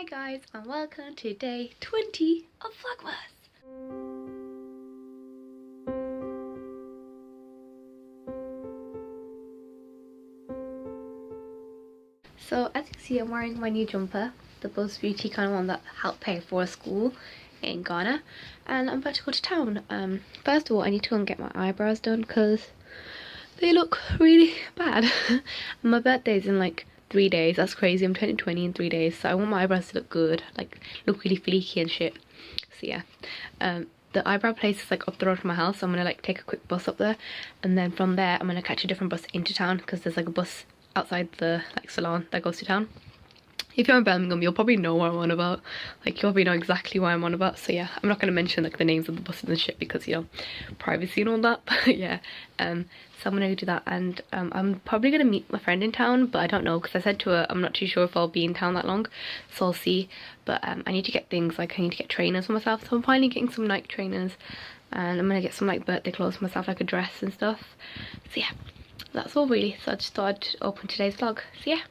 Hi guys, and welcome to day 20 of Vlogmas. So as you can see, I'm wearing my new jumper, the Buzz Beauty kind of one that helped pay for a school in Ghana, and I'm about to go to town. First of all, I need to go and get my eyebrows done because they look really bad. And my birthday's in like 3 days. That's crazy. I'm turning 20 in 3 days, so I want my eyebrows to look good, like look really fleeky and shit. So yeah, the eyebrow place is like up the road from my house, so I'm gonna like take a quick bus up there, and then from there I'm gonna catch a different bus into town because there's like a bus outside the like salon that goes to town. If you're in Birmingham, you'll probably know what I'm on about. Like, you'll probably know exactly what I'm on about. So yeah, I'm not going to mention like the names of the buses and shit because, you know, privacy and all that. But yeah, so I'm going to do that, and I'm probably going to meet my friend in town, but I don't know because I said to her I'm not too sure if I'll be in town that long, so I'll see. But I need to get things, like I need to get trainers for myself, so I'm finally getting some Nike trainers, and I'm going to get some like birthday clothes for myself, like a dress and stuff. So yeah, that's all really. So I just thought I'd open today's vlog. So yeah.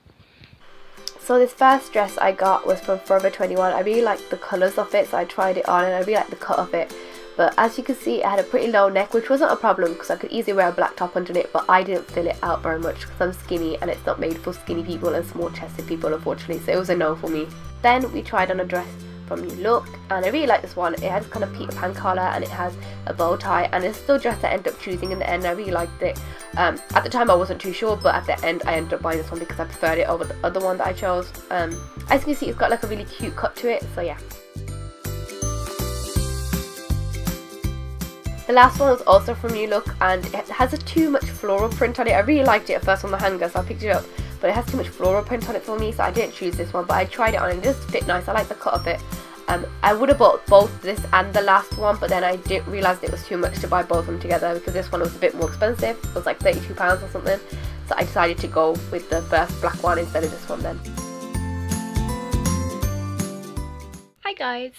So this first dress I got was from Forever 21. I really liked the colours of it, so I tried it on and I really liked the cut of it. But as you can see, it had a pretty low neck, which wasn't a problem because I could easily wear a black top under it, but I didn't fill it out very much because I'm skinny and it's not made for skinny people and small chested people, unfortunately, so it was a no for me. Then we tried on a dress from New Look, and I really like this one. It has kind of Peter Pan collar and it has a bow tie, and it's still a dress I ended up choosing in the end. I really liked it. At the time I wasn't too sure, but at the end I ended up buying this one because I preferred it over the other one that I chose. As you can see, it's got like a really cute cut to it, so yeah. The last one was also from New Look, and it has a too much floral print on it. I really liked it at first on the hanger, so I picked it up, but it has too much floral print on it for me, so I didn't choose this one, but I tried it on and it just fit nice. I like the cut of it. I would have bought both this and the last one, but then I did realise it was too much to buy both of them together because this one was a bit more expensive. It was like £32 or something, so I decided to go with the first black one instead of this one then. Hi guys,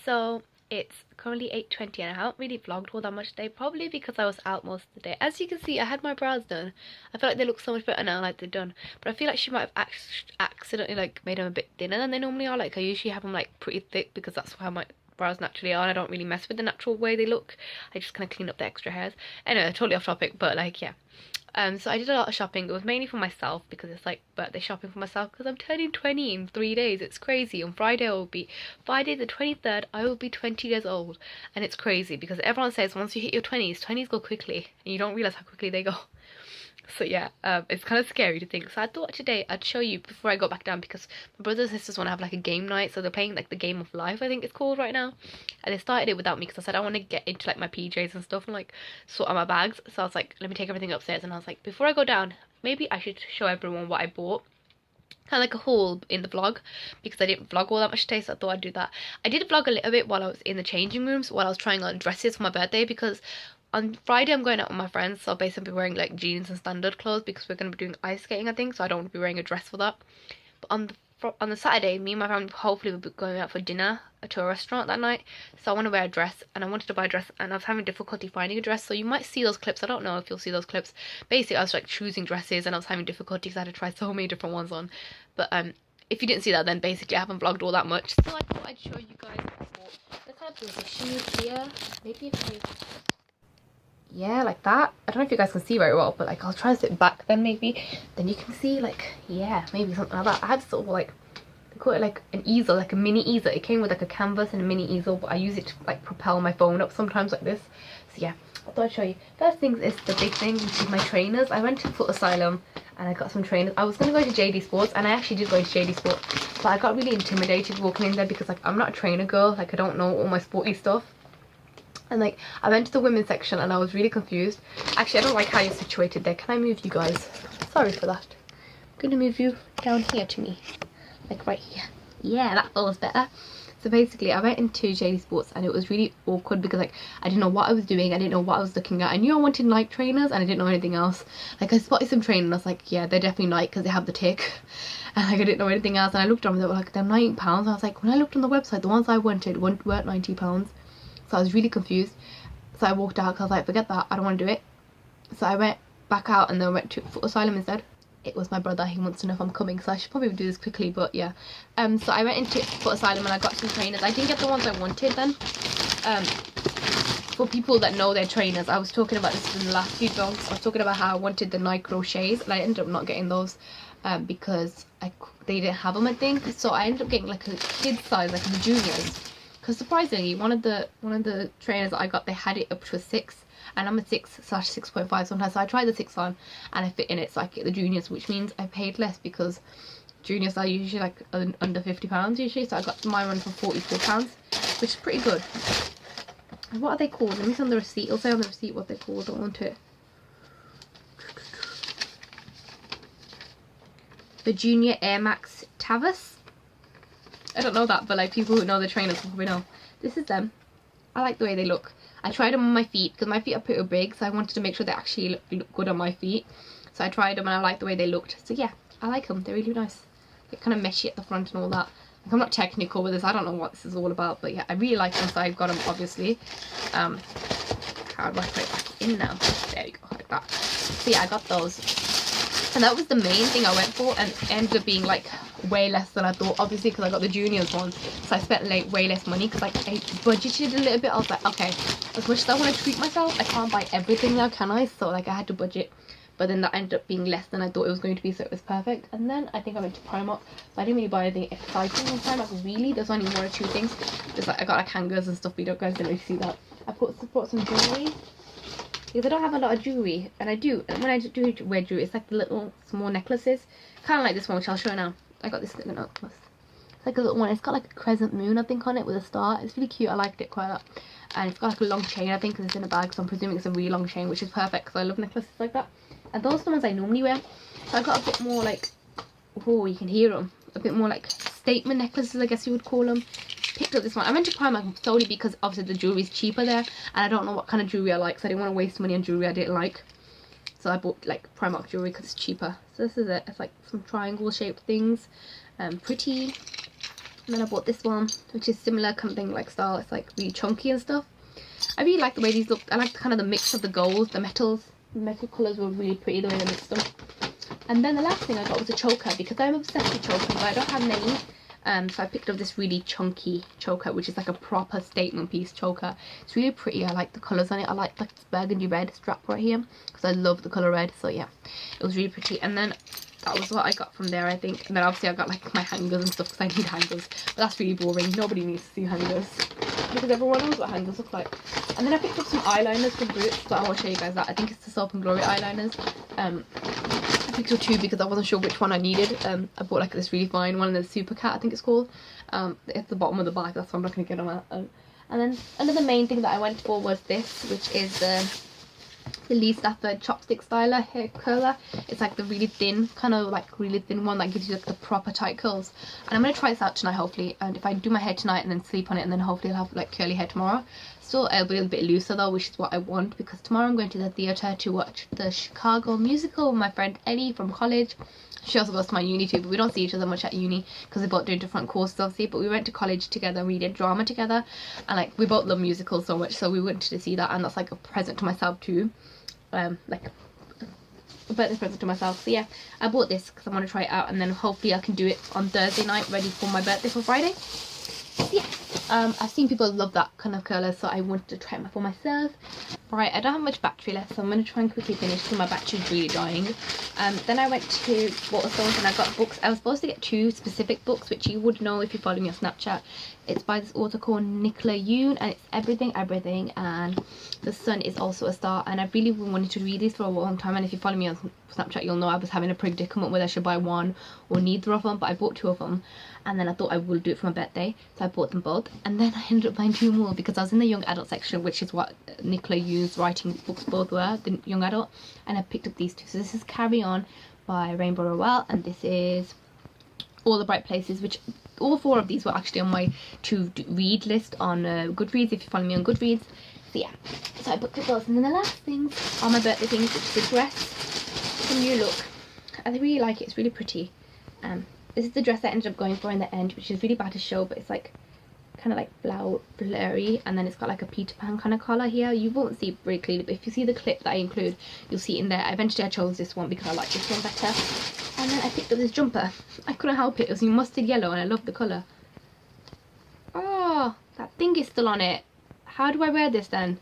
so it's currently 8:20 and I haven't really vlogged all that much today, probably because I was out most of the day. As you can see, I had my brows done. I feel like they look so much better now, like they're done, but I feel like she might have accidentally like made them a bit thinner than they normally are. Like I usually have them like pretty thick because that's how my brows naturally are, and I don't really mess with the natural way they look. I just kind of clean up the extra hairs. Anyway, totally off topic, but like yeah. So I did a lot of shopping. It was mainly for myself because it's like birthday shopping for myself because I'm turning 20 in 3 days. It's crazy. On Friday Friday the 23rd, I will be 20 years old, and it's crazy because everyone says once you hit your 20s go quickly, and you don't realise how quickly they go. So yeah, it's kind of scary to think. So I thought today I'd show you before I go back down, because my brothers and sisters want to have like a game night, so they're playing like the game of life, I think it's called right now, and they started it without me because I said I want to get into like my PJs and stuff and like sort out my bags. So I was like, let me take everything upstairs, and I was like, before I go down, maybe I should show everyone what I bought, kind of like a haul in the vlog, because I didn't vlog all that much today, so I thought I'd do that. I did vlog a little bit while I was in the changing rooms, while I was trying on dresses for my birthday, because on Friday I'm going out with my friends, so basically wearing like jeans and standard clothes because we're going to be doing ice skating, I think, so I don't want to be wearing a dress for that. But on the Saturday, me and my family hopefully will be going out for dinner to a restaurant that night, so I want to wear a dress, and I wanted to buy a dress, and I was having difficulty finding a dress, so you might see those clips. I don't know if you'll see those clips. Basically I was like choosing dresses and I was having difficulty because I had to try so many different ones on. But if you didn't see that, then basically I haven't vlogged all that much, so I thought I'd show you guys what I bought. They're kind of positioned here, maybe if I... yeah, like that. I don't know if you guys can see very well, but like I'll try to sit back then maybe, then you can see, like, yeah, maybe something like that. I had sort of like, they call it like an easel, like a mini easel. It came with like a canvas and a mini easel, but I use it to like propel my phone up sometimes like this. So yeah, I thought I'd show you. First things is the big thing, which is my trainers. I went to Foot Asylum and I got some trainers. I was going to go to JD Sports, and I actually did go to JD Sports, but I got really intimidated walking in there because like I'm not a trainer girl, like I don't know all my sporty stuff. And like I went to the women's section and I was really confused. Actually, I don't like how you're situated there. Can I move you guys? Sorry for that. I'm gonna move you down here to me, like right here. Yeah, that feels better. So basically I went into JD Sports and it was really awkward because like I didn't know what I was doing, I didn't know what I was looking at. I knew I wanted Nike trainers and I didn't know anything else. Like I spotted some trainers and I was like, yeah, they're definitely Nike because they have the tick. And like I didn't know anything else, and I looked on them, they were like, they're £19. And I was like, when I looked on the website, the ones I wanted weren't £90. So I was really confused. So I walked out because I was like, forget that, I don't want to do it. So I went back out and then went to Foot Asylum instead. it was my brother. He wants to know if I'm coming, so I should probably do this quickly, but yeah. So I went into Foot Asylum and I got some trainers. I didn't get the ones I wanted then. For people that know their trainers, I was talking about this in the last few vlogs. I was talking about how I wanted the Nike crochets, and I ended up not getting those because they didn't have them, I think. So I ended up getting like a kid size, like the juniors. Because surprisingly, one of the trainers that I got, they had it up to a 6, and I'm a 6/6.5 sometimes. So I tried the 6 on, and I fit in it, so I get the juniors, which means I paid less because juniors are usually like under £50 usually. So I got my one for £44, which is pretty good. What are they called? Let me see on the receipt. It'll say on the receipt what they're called. I don't want it. The Junior Air Max Tavis. I don't know that, but like people who know the trainers will probably know. This is them. I like the way they look. I tried them on my feet because my feet are pretty big, so I wanted to make sure they actually look good on my feet. So I tried them and I like the way they looked. So yeah, I like them. They're really nice. They're kind of meshy at the front and all that. Like, I'm not technical with this. I don't know what this is all about, but yeah, I really like them, so I've got them obviously. How do I put it back in now? There you go, like that. So yeah, I got those. And that was the main thing I went for, and it ended up being like way less than I thought, obviously because I got the juniors ones. So I spent like way less money because like I budgeted a little bit. I was like, okay, as much as I want to treat myself, I can't buy everything now, can I? So like I had to budget, but then that ended up being less than I thought it was going to be, so it was perfect. And then I think I went to Primark, but I didn't really buy anything exciting in Primark really. There's only 1 or 2 things. There's like I got like hangers and stuff, but you guys didn't really see that. I bought some jewelry because I don't have a lot of jewelry, and I do. And when I do wear jewelry, it's like the little small necklaces, kind of like this one, which I'll show you now. I got this little necklace. It's like a little one. It's got like a crescent moon, I think, on it with a star. It's really cute. I liked it quite a lot. And it's got like a long chain, I think, because it's in a bag. So I'm presuming it's a really long chain, which is perfect because I love necklaces like that. And those are the ones I normally wear. So I got a bit more like, oh, you can hear them. A bit more like statement necklaces, I guess you would call them. Picked up this one. I went to Primark solely because obviously the jewelry is cheaper there, and I don't know what kind of jewelry I like, so I didn't want to waste money on jewelry I didn't like. So I bought like Primark jewelry because it's cheaper. So this is it. It's like some triangle shaped things, pretty. And then I bought this one, which is similar kind of thing like style. It's like really chunky and stuff. I really like the way these look. I like kind of the mix of the golds, the metals. The metal colours were really pretty the way they mixed them. And then the last thing I got was a choker because I'm obsessed with chokers, but I don't have many. So I picked up this really chunky choker, which is like a proper statement piece choker. It's really pretty. I like the colours on it. I like this burgundy red strap right here because I love the colour red. So yeah, it was really pretty. And then that was what I got from there, I think. And then obviously I got like my hangers and stuff because I need hangers. But that's really boring. Nobody needs to see hangers because everyone knows what hangers look like. And then I picked up some eyeliners from Boots, but I will show you guys that. I think it's the Soap and Glory eyeliners. I picked up 2 because I wasn't sure which one I needed. I bought like this really fine one, the Super Cat I think it's called. It's the bottom of the bag, that's why I'm not going to get them out. And then another main thing that I went for was this, which is the Lee Stafford chopstick styler hair curler. It's like the really thin, kind of like really thin one that gives you like the proper tight curls. And I'm going to try this out tonight hopefully, and if I do my hair tonight and then sleep on it, and then hopefully I'll have like curly hair tomorrow. Still it'll be a little bit looser though, which is what I want, because tomorrow I'm going to the theatre to watch the Chicago musical with my friend Ellie from college. She also goes to my uni too, but we don't see each other much at uni because we're both doing different courses obviously. But we went to college together and we did drama together, and like we both love musicals so much, so we went to see that, and that's like a present to myself too. Like a birthday present to myself. So yeah, I bought this because I want to try it out, and then hopefully I can do it on Thursday night ready for my birthday for Friday. So yeah, I've seen people love that kind of curler, so I wanted to try it for myself. Right, I don't have much battery left, so I'm going to try and quickly finish because my battery's really dying. Then I went to Waterstones and I got books. I was supposed to get 2 specific books, which you would know if you follow me on Snapchat. It's by this author called Nicola Yoon, and it's Everything, Everything, and The Sun is Also a Star. And I really wanted to read these for a long time, and if you follow me on Snapchat, you'll know I was having a predicament whether I should buy one or neither of them, but I bought 2 of them, and then I thought I will do it for my birthday, so I bought them both. And then I ended up buying 2 more because I was in the young adult section, which is what Nicola Yoon's writing books both were, the young adult, and I picked up these 2. So this is Carry On by Rainbow Rowell, and this is All the Bright Places, which all 4 of these were actually on my to read list on Goodreads, if you follow me on Goodreads. So yeah, so I booked up those. And then the last things are my birthday things, which is a dress. It's a new look. I really like it. It's really pretty. This is the dress I ended up going for in the end, which is really bad to show, but it's like kind of like blurry, and then it's got like a Peter Pan kind of collar here. You won't see it very clearly, but if you see the clip that I include, you'll see it in there. Eventually I chose this one because I like this one better. And then I picked up this jumper. I couldn't help it. It was in mustard yellow and I love the colour. Oh, that thing is still on it. How do I wear this then?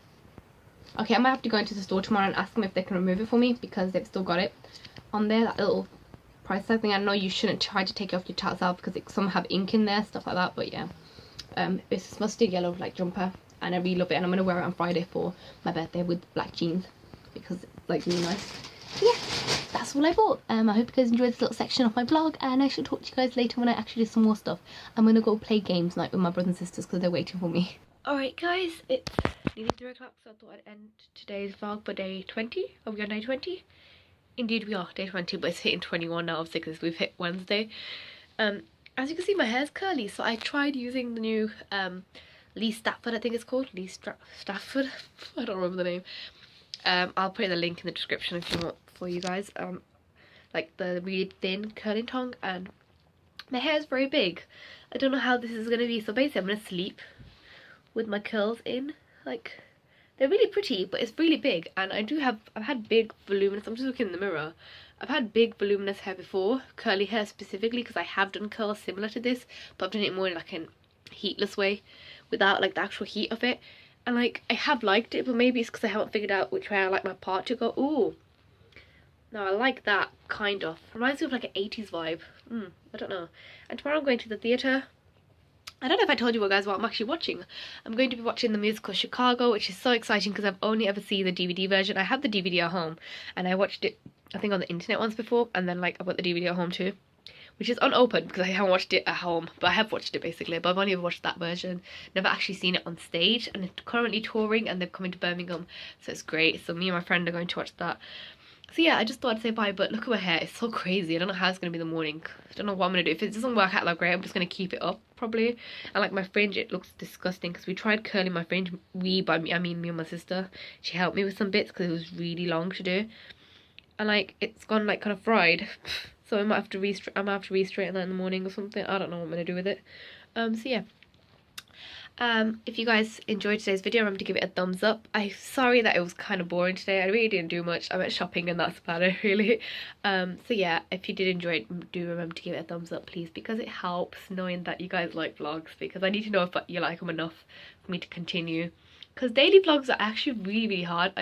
Okay, I might have to go into the store tomorrow and ask them if they can remove it for me because they've still got it on there, that little price tag thing. I know you shouldn't try to take it off your tags out because some have ink in there, stuff like that, but yeah. It's this mustard yellow like jumper and I really love it, and I'm going to wear it on Friday for my birthday with black jeans because it's like really nice. Yeah, that's all I bought. I hope you guys enjoyed this little section of my vlog, and I shall talk to you guys later when I actually do some more stuff. I'm going to go play games night with my brothers and sisters because they're waiting for me. Alright guys, it's nearly 3 o'clock, so I thought I'd end today's vlog for day 20. Are we on day 20? Indeed we are, day 20, but it's hitting 21 now, obviously, because we've hit Wednesday. As you can see, my hair's curly, so I tried using the new Lee Stafford, I think it's called. Stafford? I don't remember the name. I'll put the link in the description if you want for you guys. Like the really thin curling tongue, and my hair is very big. I don't know how this is going to be, so basically I'm going to sleep with my curls in. Like, they're really pretty, but it's really big, and I've had big voluminous, I'm just looking in the mirror, I've had big voluminous hair before, curly hair specifically, because I have done curls similar to this, but I've done it more in like a heatless way, without like the actual heat of it, and like I have liked it, but maybe it's because I haven't figured out which way I like my part to go. Ooh, no, I like that, kind of, reminds me of like an 80s vibe. I don't know. And tomorrow I'm going to the theatre. I don't know if I told you guys what I'm actually watching. I'm going to be watching the musical Chicago, which is so exciting because I've only ever seen the DVD version. I have the DVD at home, and I watched it, I think, on the internet once before, and then like I've got the DVD at home too, which is unopened because I haven't watched it at home, but I have watched it basically, but I've only ever watched that version. Never actually seen it on stage, and it's currently touring and they're coming to Birmingham, so it's great. So me and my friend are going to watch that. So yeah, I just thought I'd say bye, but look at my hair, it's so crazy. I don't know how it's going to be in the morning. I don't know what I'm going to do. If it doesn't work out like great, I'm just going to keep it up, probably. And like my fringe, it looks disgusting, because we tried curling my fringe. By me, I mean me and my sister. She helped me with some bits, because it was really long to do. And like, it's gone like kind of fried. So I might have to re-straighten that in the morning or something. I don't know what I'm going to do with it. So yeah. If you guys enjoyed today's video, remember to give it a thumbs up. I'm sorry that it was kind of boring today. I really didn't do much. I went shopping and that's about it, really. So yeah, if you did enjoy it, do remember to give it a thumbs up, please, because it helps knowing that you guys like vlogs, because I need to know if you like them enough for me to continue, because daily vlogs are actually really, really hard.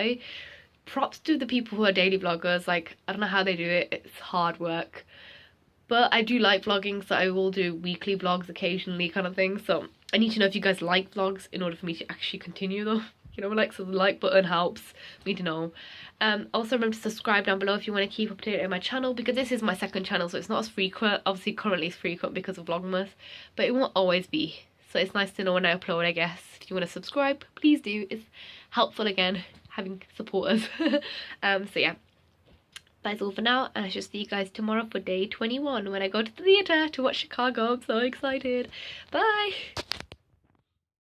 Props to the people who are daily vloggers. Like, I don't know how they do it. It's hard work, but I do like vlogging, so I will do weekly vlogs occasionally, kind of thing. So I need to know if you guys like vlogs in order for me to actually continue though. You know, like, so the like button helps me to know. Also remember to subscribe down below if you want to keep up to date on my channel, because this is my second channel, so it's not as frequent. Obviously currently it's frequent because of Vlogmas, but it won't always be. So it's nice to know when I upload, I guess. If you want to subscribe, please do. It's helpful, again, having supporters. So yeah. That's all for now, and I shall see you guys tomorrow for day 21 when I go to the theatre to watch Chicago. I'm so excited. Bye!